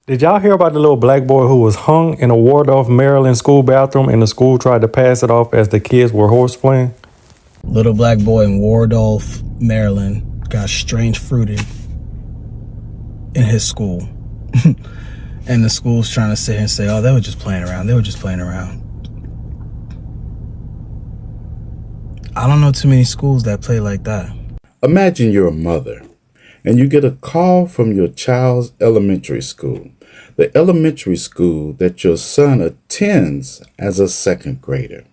Did y'all hear about the little black boy who was hung in a Waldorf, Maryland school bathroom and the school tried to pass it off as the kids were horseplaying? Little black boy in Waldorf, Maryland got strange fruited in his school. And the school's trying to sit here and say, oh, they were just playing around. They were just playing around. I don't know too many schools that play like that. Imagine you're a mother and you get a call from your child's elementary school, the elementary school that your son attends as a second grader.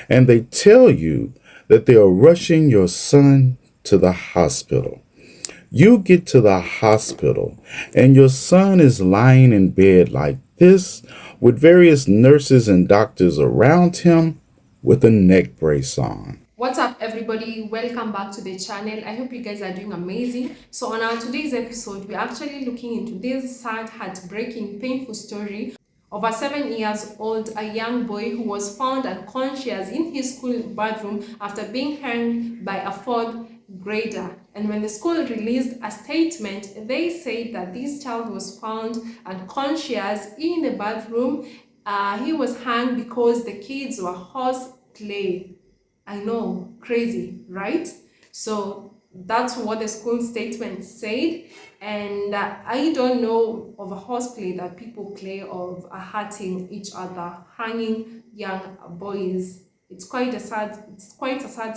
And they tell you that they are rushing your son to the hospital. You get to the hospital and your son is lying in bed like this with various nurses and doctors around him with a neck brace on. What's up, everybody? Welcome back to the channel. I hope you guys are doing amazing. So on our today's episode, we're actually looking into this sad, heartbreaking, painful story of a 7-year-old young boy who was found unconscious in his school bathroom after being hung by a fourth grader. And when the school released a statement, they said that this child was found unconscious in the bathroom. He was hung because the kids were horseplay. I know, crazy, right? So that's what the school statement said. And I don't know of a horseplay that people play of hurting each other, hanging young boys. It's quite a sad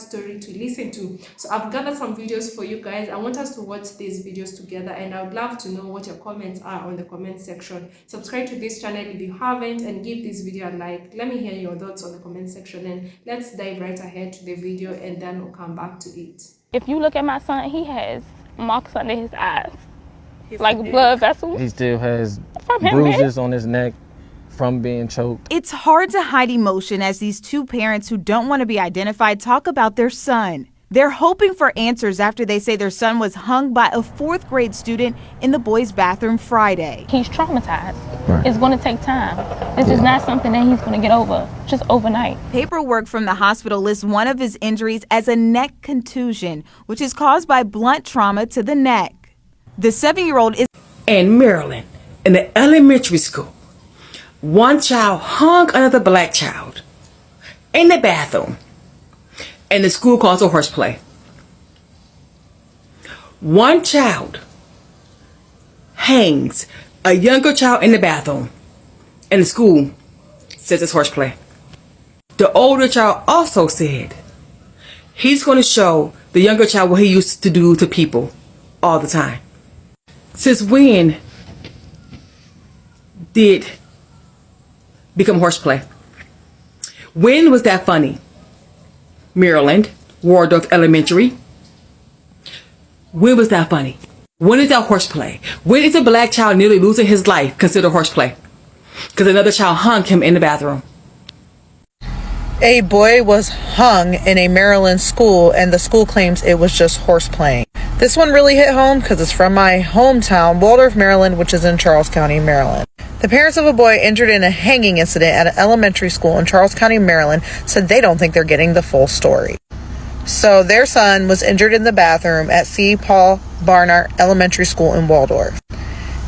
story to listen to. So I've gathered some videos for you guys. I want us to watch these videos together, and I would love to know what your comments are on the comment section. Subscribe to this channel if you haven't, and give this video a like. Let me hear your thoughts on the comment section, and let's dive right ahead to the video, and then we'll come back to it. If you look at my son, he has marks under his eyes, like blood vessels. He still has bruises on his neck from being choked. It's hard to hide emotion as these two parents who don't want to be identified talk about their son. They're hoping for answers after they say their son was hung by a 4th grade student in the boys' bathroom Friday. He's traumatized. Right. It's going to take time. This is not something that he's going to get over just overnight. Paperwork from the hospital lists one of his injuries as a neck contusion, which is caused by blunt trauma to the neck. The 7-year-old is in Maryland in the elementary school. One child hung another black child in the bathroom, and the school calls it horseplay. One child hangs a younger child in the bathroom, and the school says it's horseplay. The older child also said he's going to show the younger child what he used to do to people all the time. Since when did become horseplay? When was that funny? Maryland, Waldorf Elementary. When was that funny? When is that horseplay? When is a black child nearly losing his life considered horseplay? Because another child hung him in the bathroom. A boy was hung in a Maryland school, and the school claims it was just horseplaying. This one really hit home because it's from my hometown, Waldorf, Maryland, which is in Charles County, Maryland. The parents of a boy injured in a hanging incident at an elementary school in Charles County, Maryland, said they don't think they're getting the full story. So their son was injured in the bathroom at C. Paul Barnard Elementary School in Waldorf.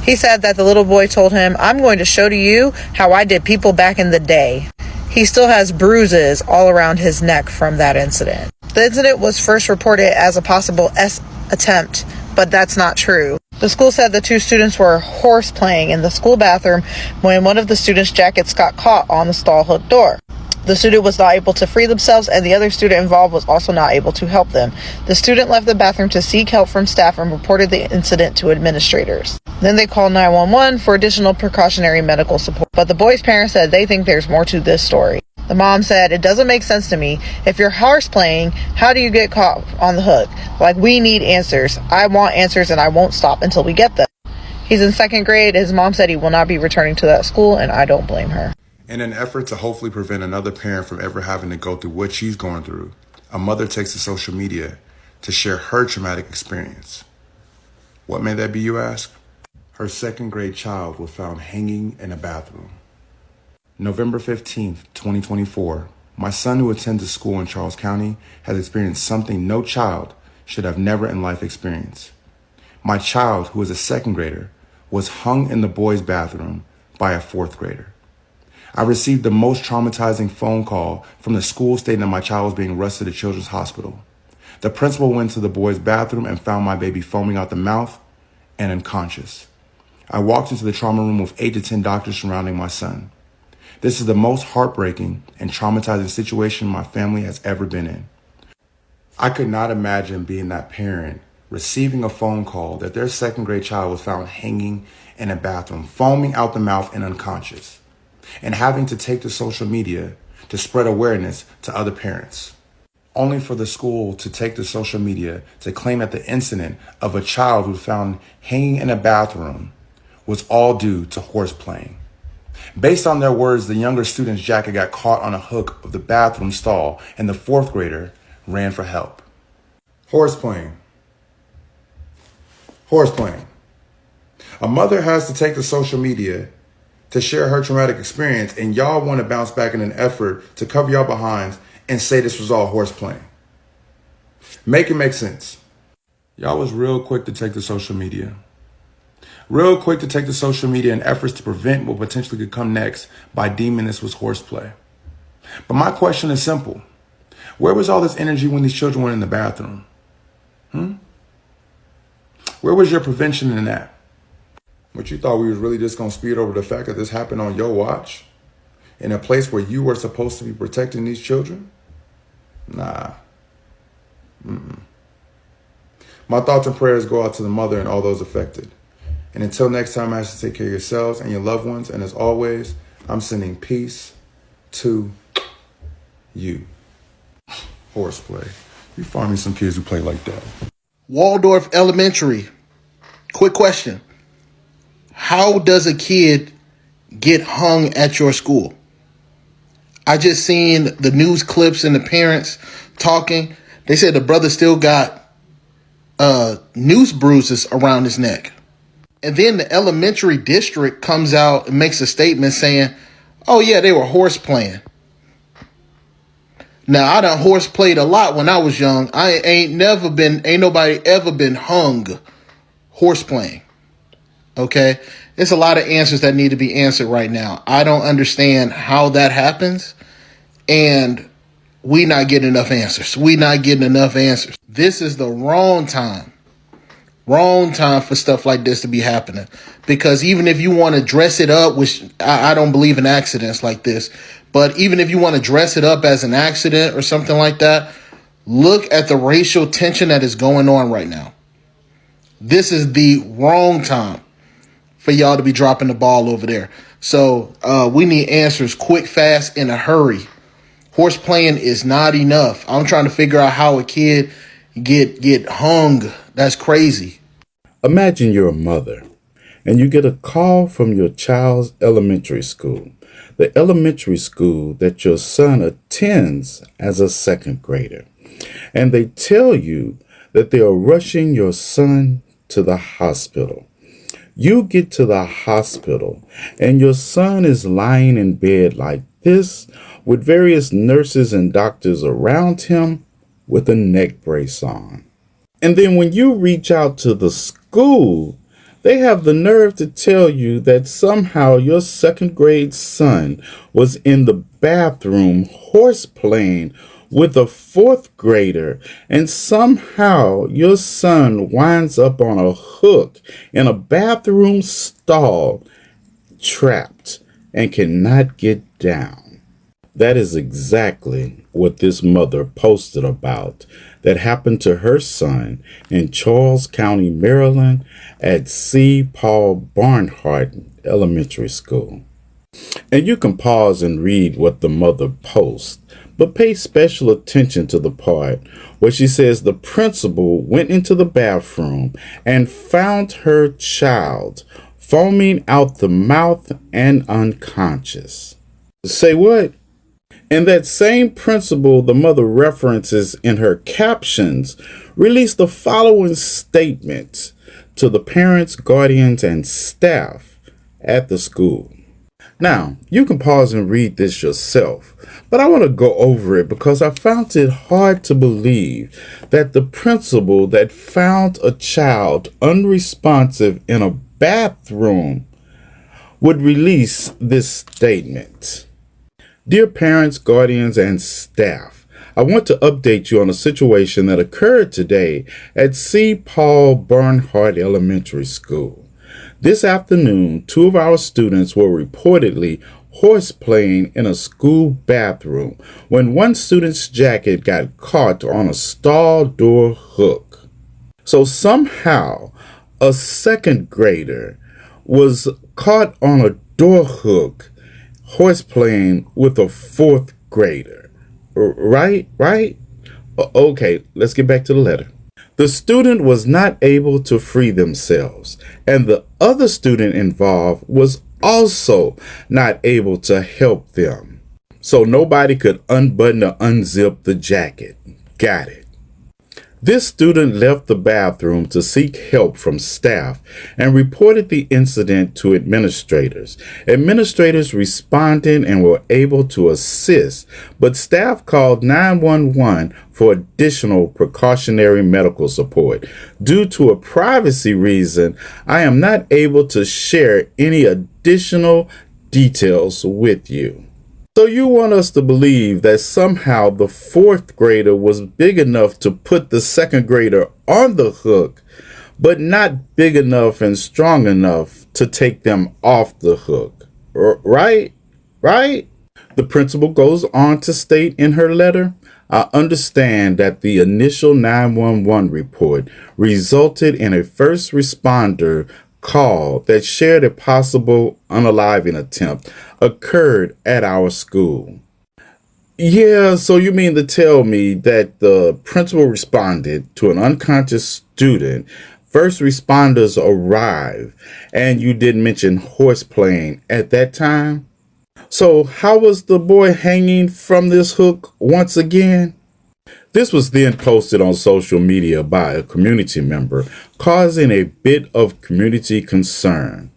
He said that the little boy told him, "I'm going to show to you how I did people back in the day." He still has bruises all around his neck from that incident. The incident was first reported as a possible attempt, but that's not true. The school said the two students were horse playing in the school bathroom when one of the students' jackets got caught on the stall hook door. The student was not able to free themselves, and the other student involved was also not able to help them. The student left the bathroom to seek help from staff and reported the incident to administrators. Then they called 911 for additional precautionary medical support. But the boy's parents said they think there's more to this story. The mom said, "It doesn't make sense to me. If you're horse playing, how do you get caught on the hook? Like, we need answers. I want answers, and I won't stop until we get them." He's in 2nd grade. His mom said he will not be returning to that school, and I don't blame her. In an effort to hopefully prevent another parent from ever having to go through what she's going through, a mother takes to social media to share her traumatic experience. What may that be, you ask? Her 2nd grade child was found hanging in a bathroom. November 15th, 2024, my son who attends a school in Charles County has experienced something no child should have never in life experienced. My child, who is a 2nd grader, was hung in the boys' bathroom by a fourth grader. I received the most traumatizing phone call from the school stating that my child was being rushed to the children's hospital. The principal went to the boys' bathroom and found my baby foaming out the mouth and unconscious. I walked into the trauma room with 8 to 10 doctors surrounding my son. This is the most heartbreaking and traumatizing situation my family has ever been in. I could not imagine being that parent receiving a phone call that their second grade child was found hanging in a bathroom, foaming out the mouth and unconscious, and having to take to social media to spread awareness to other parents, only for the school to take to social media to claim that the incident of a child who was found hanging in a bathroom was all due to horseplaying. Based on their words, the younger student's jacket got caught on a hook of the bathroom stall and the fourth grader ran for help. Horseplaying. Horseplaying. A mother has to take to social media to share her traumatic experience, and y'all want to bounce back in an effort to cover y'all behinds and say this was all horseplaying. Make it make sense. Y'all was real quick to take to social media. Real quick to take to social media in efforts to prevent what potentially could come next by deeming this was horseplay. But my question is simple. Where was all this energy when these children were in the bathroom? Where was your prevention in that? But you thought we was really just going to speed over the fact that this happened on your watch? In a place where you were supposed to be protecting these children? Nah. My thoughts and prayers go out to the mother and all those affected. And until next time, I ask you to take care of yourselves and your loved ones. And as always, I'm sending peace to you. Horseplay. You find me some kids who play like that. Waldorf Elementary. Quick question. How does a kid get hung at your school? I just seen the news clips and the parents talking. They said the brother still got noose bruises around his neck. And then the elementary district comes out and makes a statement saying, oh yeah, they were horse playing. Now, I done horse played a lot when I was young. Ain't nobody ever been hung horse playing. Okay? There's a lot of answers that need to be answered right now. I don't understand how that happens. And we not getting enough answers. This is the wrong time. Wrong time for stuff like this to be happening. Because even if you want to dress it up, which I don't believe in accidents like this, but even if you want to dress it up as an accident or something like that, look at the racial tension that is going on right now. This is the wrong time for y'all to be dropping the ball over there. So we need answers quick, fast, in a hurry. Horse playing is not enough. I'm trying to figure out how a kid get hung. That's crazy. Imagine you're a mother and you get a call from your child's elementary school, the elementary school that your son attends as a second grader. And they tell you that they are rushing your son to the hospital. You get to the hospital and your son is lying in bed like this with various nurses and doctors around him with a neck brace on. And then when you reach out to the school, they have the nerve to tell you that somehow your second grade son was in the bathroom horse playing with a fourth grader, and somehow your son winds up on a hook in a bathroom stall, trapped, and cannot get down. That is exactly what this mother posted about that happened to her son in Charles County, Maryland at C. Paul Barnhart Elementary School. And you can pause and read what the mother posts, but pay special attention to the part where she says the principal went into the bathroom and found her child foaming out the mouth and unconscious. Say what? And that same principal the mother references in her captions released the following statement to the parents, guardians, and staff at the school. Now, you can pause and read this yourself, but I want to go over it because I found it hard to believe that the principal that found a child unresponsive in a bathroom would release this statement. Dear parents, guardians, and staff, I want to update you on a situation that occurred today at C. Paul Bernhardt Elementary School. This afternoon, 2 of our students were reportedly horseplaying in a school bathroom when one student's jacket got caught on a stall door hook. So somehow, a second grader was caught on a door hook horseplaying with a fourth grader. Right? Okay, let's get back to the letter. The student was not able to free themselves, and the other student involved was also not able to help them. So nobody could unbutton or unzip the jacket. Got it. This student left the bathroom to seek help from staff and reported the incident to administrators. Administrators responded and were able to assist, but staff called 911 for additional precautionary medical support. Due to a privacy reason, I am not able to share any additional details with you. So you want us to believe that somehow the fourth grader was big enough to put the second grader on the hook, but not big enough and strong enough to take them off the hook. Right? The principal goes on to state in her letter, I understand that the initial 911 report resulted in a first responder call that shared a possible unaliving attempt occurred at our school. Yeah, so you mean to tell me that the principal responded to an unconscious student, first responders arrived, and you didn't mention horseplaying at that time? So how was the boy hanging from this hook once again? This was then posted on social media by a community member, causing a bit of community concern.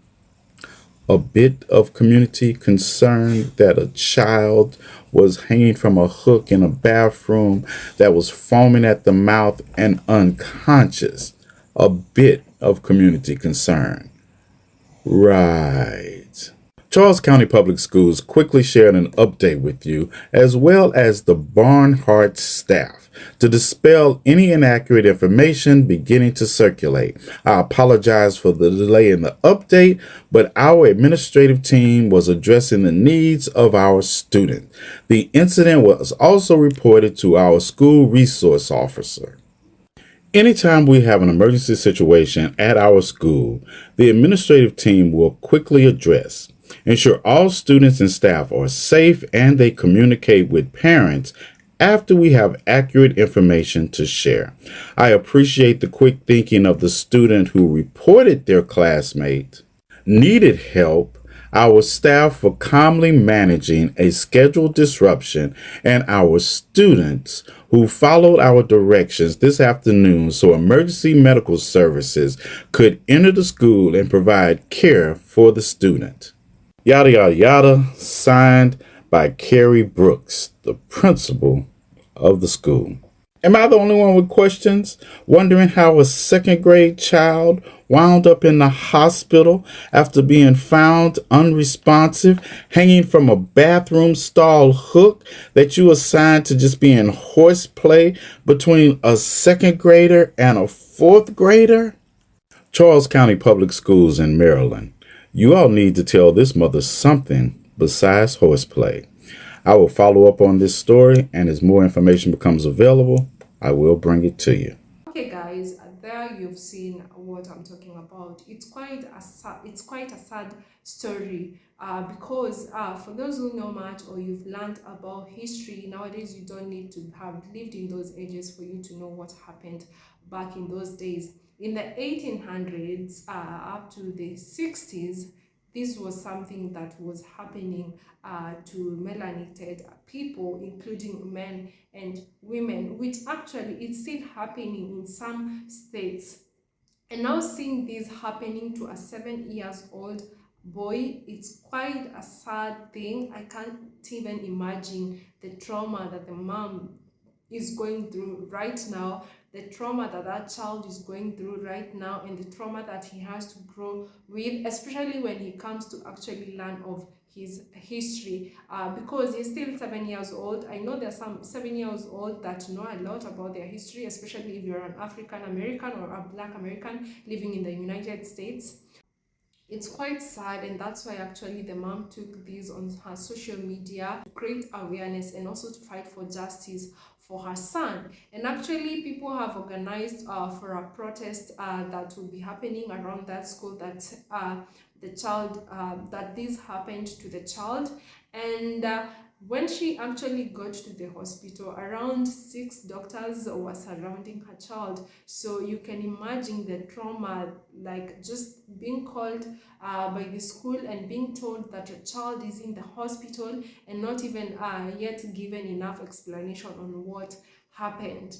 A bit of community concern that a child was hanging from a hook in a bathroom that was foaming at the mouth and unconscious. A bit of community concern. Right. Charles County Public Schools quickly shared an update with you, as well as the Barnhart staff, to dispel any inaccurate information beginning to circulate. I apologize for the delay in the update, but our administrative team was addressing the needs of our student. The incident was also reported to our school resource officer. Anytime we have an emergency situation at our school, the administrative team will quickly ensure all students and staff are safe and they communicate with parents after we have accurate information to share. I appreciate the quick thinking of the student who reported their classmate needed help, our staff for calmly managing a scheduled disruption, and our students who followed our directions this afternoon so emergency medical services could enter the school and provide care for the student. Yada, yada, yada, signed by Carrie Brooks, the principal of the school. Am I the only one with questions, wondering how a second grade child wound up in the hospital after being found unresponsive, hanging from a bathroom stall hook that you assigned to just being horseplay between a second grader and a fourth grader? Charles County Public Schools in Maryland. You all need to tell this mother something besides horseplay. I will follow up on this story, and as more information becomes available, I will bring it to you. Okay guys, there you've seen what I'm talking about. It's quite a sad story because for those who know much or you've learned about history, nowadays you don't need to have lived in those ages for you to know what happened back in those days. In the 1800s up to the 60s, this was something that was happening to melanated people, including men and women, which actually is still happening in some states. And now seeing this happening to a 7-year-old boy, it's quite a sad thing. I can't even imagine the trauma that the mom is going through right now, the trauma that that child is going through right now and the trauma that he has to grow with, especially when he comes to actually learn of his history, because he's still 7 years old. I know there's some 7 years old that know a lot about their history, especially if you're an African American or a Black American living in the United States. It's quite sad, and that's why actually the mom took this on her social media to create awareness and also to fight for justice for her son. And actually people have organized for a protest that will be happening around that school, that the child that this happened to the child. And when she actually got to the hospital, around 6 doctors were surrounding her child. So you can imagine the trauma, like just being called by the school and being told that your child is in the hospital and not even yet given enough explanation on what happened.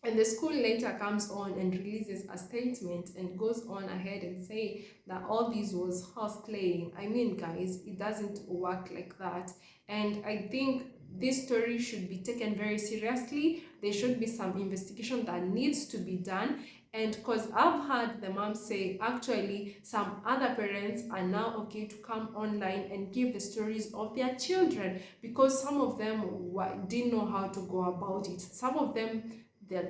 And the school later comes on and releases a statement and goes on ahead and say that all this was horse playing. I mean, guys, it doesn't work like that. And I think this story should be taken very seriously. There should be some investigation that needs to be done. And because I've heard the mom say actually some other parents are now okay to come online and give the stories of their children, because some of them didn't know how to go about it. Some of them, their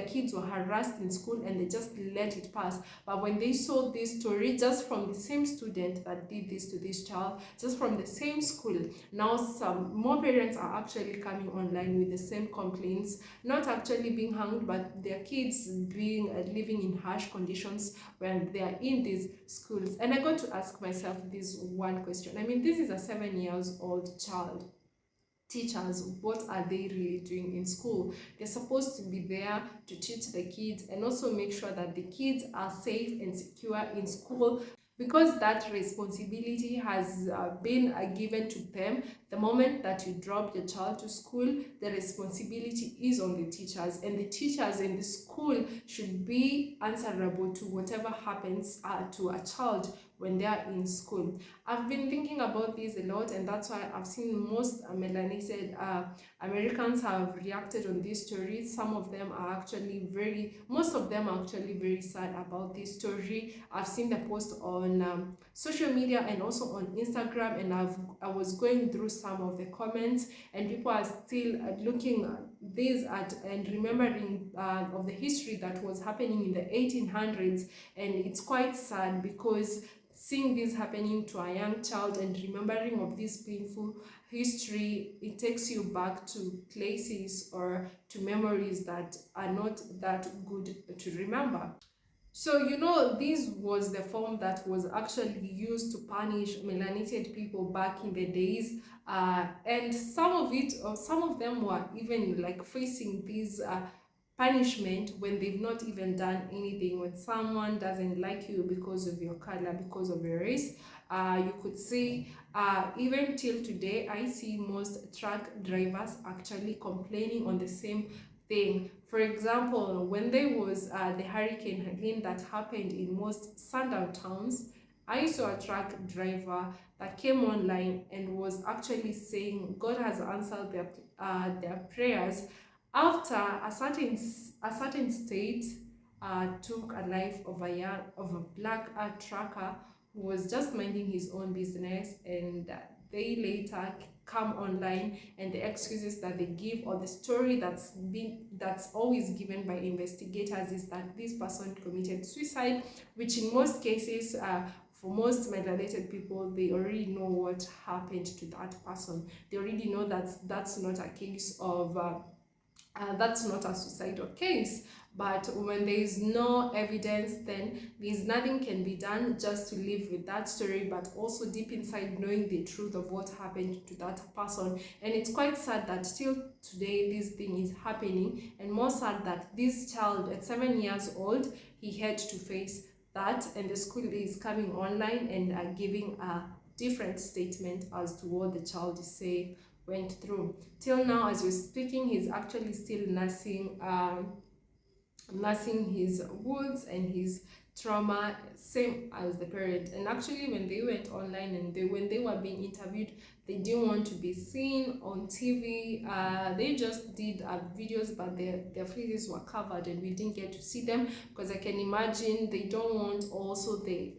kids were harassed in school and they just let it pass. But when they saw this story just from the same student that did this to this child, just from the same school, now some more parents are actually coming online with the same complaints, not actually being hanged, but their kids being living in harsh conditions when they are in these schools. And I got to ask myself this one question. I mean, this is a 7-year-old child. Teachers, what are they really doing in school? They're supposed to be there to teach the kids and also make sure that the kids are safe and secure in school, because that responsibility has been given to them. The moment that you drop your child to school, the responsibility is on the teachers, and the teachers in the school should be answerable to whatever happens to a child when they are in school. I've been thinking about this a lot, and that's why I've seen most melanated Americans have reacted on this story. Some of them are actually most of them are actually very sad about this story. I've seen the post on social media and also on Instagram, and I was going through some of the comments, and people are still looking this at and remembering of the history that was happening in the 1800s, and it's quite sad because seeing this happening to a young child and remembering of this painful history, it takes you back to places or to memories that are not that good to remember. So, you know, this was the form that was actually used to punish melanated people back in the days. And some of them were even like facing these punishment when they've not even done anything. When someone doesn't like you because of your color, because of your race, you could see even till today, I see most truck drivers actually complaining on the same thing. For example, when there was the Hurricane Helene that happened in most sundown towns, I saw a truck driver that came online and was actually saying God has answered their prayers after a certain state took a life of a black trucker who was just minding his own business, and they later come online, and the excuses that they give or the story that's always given by investigators is that this person committed suicide, which in most cases for most melanated people, they already know what happened to that person. They already know that that's not a case of that's not a suicidal case. But when there is no evidence, then there's nothing can be done just to live with that story, but also deep inside knowing the truth of what happened to that person. And it's quite sad that still today this thing is happening, and more sad that this child at 7 years old, he had to face that, and the school is coming online and giving a different statement as to what the child is saying went through. Till now, as we're speaking, he's actually still nursing his wounds, and he's trauma, same as the parent. And actually when they went online and when they were being interviewed, they didn't want to be seen on TV. They just did videos, but their faces were covered and we didn't get to see them, because I can imagine they don't want also the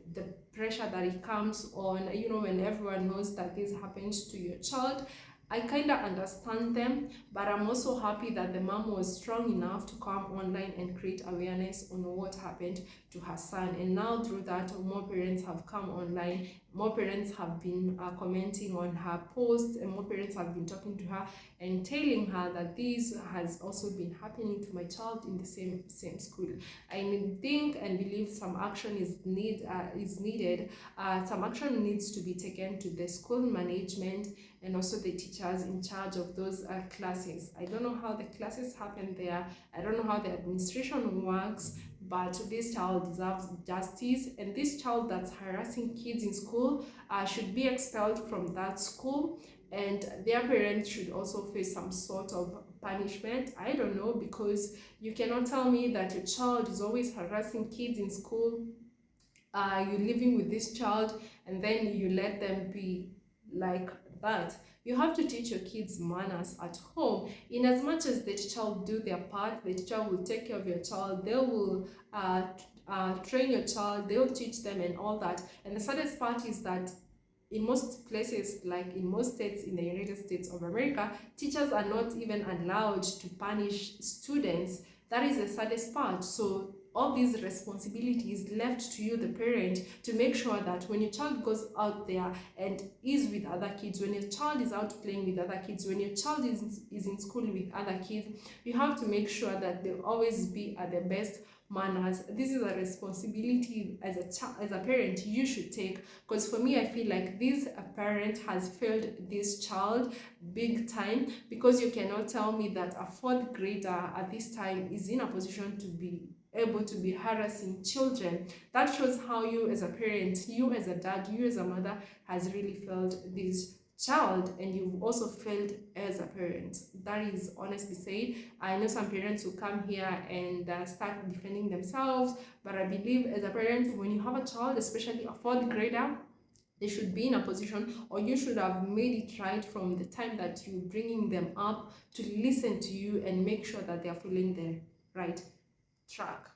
pressure that it comes on, you know, when everyone knows that this happens to your child. I kind of understand them, but I'm also happy that the mom was strong enough to come online and create awareness on what happened to her son. And now through that, more parents have come online, more parents have been commenting on her posts, and more parents have been talking to her and telling her that this has also been happening to my child in the same school. I think and believe some action is needed. Some action needs to be taken to the school management and also the teachers in charge of those classes. I don't know how the classes happen there. I don't know how the administration works, but this child deserves justice, and this child that's harassing kids in school should be expelled from that school, and their parents should also face some sort of punishment. I don't know, because you cannot tell me that your child is always harassing kids in school. You're living with this child and then you let them be like that. You have to teach your kids manners at home. In as much as the teacher will do their part, the teacher will take care of your child, they will train your child, they'll teach them and all that. And the saddest part is that in most places, like in most states in the United States of America, teachers are not even allowed to punish students. That is the saddest part. So all these responsibilities left to you, the parent, to make sure that when your child goes out there and is with other kids, when your child is out playing with other kids, when your child is in school with other kids, you have to make sure that they'll always be at the best manners. This is a responsibility as a parent you should take, because for me, I feel like this parent has failed this child big time, because you cannot tell me that a fourth grader at this time is in a position to be able to be harassing children. That shows how you as a parent, you as a dad, you as a mother has really failed this child, and you've also failed as a parent. That is honestly said. I know some parents who come here and start defending themselves, but I believe as a parent, when you have a child, especially a fourth grader, they should be in a position, or you should have made it right from the time that you're bringing them up, to listen to you and make sure that they're following the right track.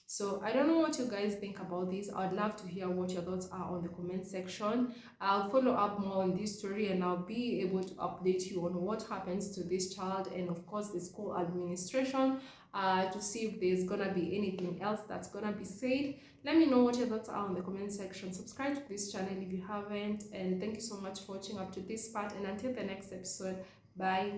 So I don't know what you guys think about this. I'd love to hear what your thoughts are on the comment section. I'll follow up more on this story, and I'll be able to update you on what happens to this child, and of course the school administration, to see if there's gonna be anything else that's gonna be said. Let me know what your thoughts are on the comment section. Subscribe to this channel if you haven't, and thank you so much for watching up to this part, and until the next episode, bye.